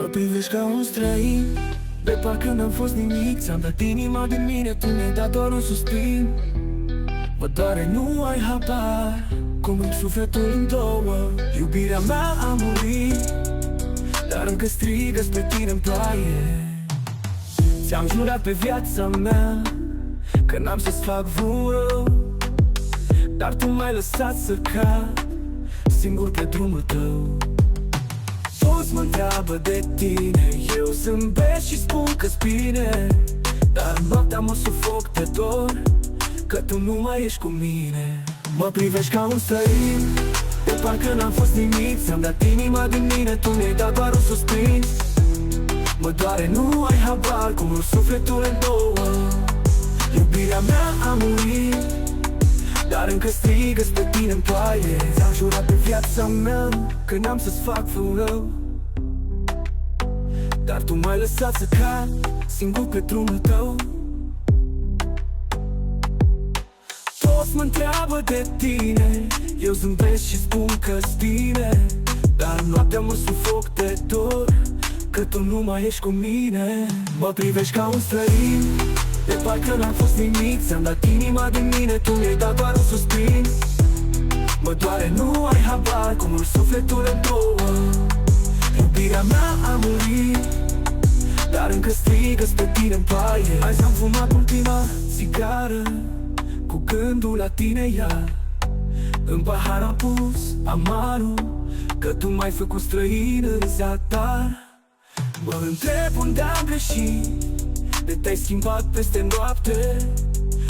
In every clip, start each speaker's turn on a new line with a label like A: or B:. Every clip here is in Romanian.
A: privești ca un străin, de parcă n-am fost nimic. Ți-am dat inima din mine, tu mi-ai dat doar un suspin. Mă doare, nu ai habar cum îmi sufletul în două. Iubirea mea a murit, dar încă strigă spre tine în ploaie. Ți-am jurat pe viața mea că n-am să-ți fac vreun rău, dar tu m-ai lăsat să cad singur pe drumul tău. Toți mă întreabă de tine, eu zâmbesc și spun că-s bine, dar noaptea mă sufoc de dor, că tu nu mai ești cu mine. Mă privești ca un străin, de parcă n-am fost nimic. Ți-am dat inima din mine, tu mi-ai dat doar un suspin. Mă doare, nu ai habar cum îmi sufletul în două. Iubirea mea a murit, dar încă strigă spre tine în ploaie. Ți-am jurat pe viața mea că n-am să-ți fac vreun rău, dar tu m-ai lăsat să cad singur pe drumul tău. Toți mă întreabă de tine, eu zâmbesc și spun că-s bine, dar noaptea mă sufoc de dor, că tu nu mai ești cu mine. Mă privești ca un străin, de parcă n-am fost nimic. Ți-am dat inima din mine, tu mi-ai dat doar un suspin. Mă doare, nu ai habar cum îmi sufletul în două. Iubirea mea a murit, dar încă strigă spre tine în ploaie. Azi am fumat ultima țigară, cu gândul la tine iar. În pahar am pus amarul, că tu m-ai făcut străin în zadar. Mă întreb unde am greșit, de te-ai schimbat peste noapte,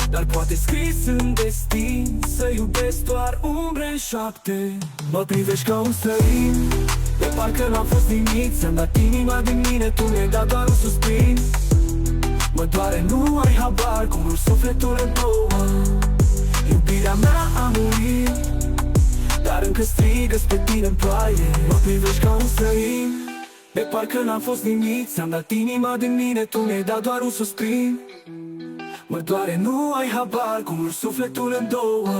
A: dar poate scris în destin să iubesc doar umbre în șoapte. Mă privești ca un străin, de parcă n-am fost nimic. Ți-am dat inima din mine, tu mi-ai dat doar un suspin. Mă doare, nu ai habar cum îmi sufletul în două. Iubirea mea a murit, dar încă strigă spre tine în ploaie. Mă privești ca un străin, de parcă n-am fost nimic. Ți-am dat inima din mine, tu mi-ai dat doar un suspin. Mă doare, nu ai habar cum îmi sufletul în două.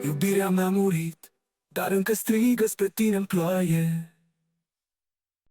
A: Iubirea mea a murit, dar încă strigă spre tine în ploaie.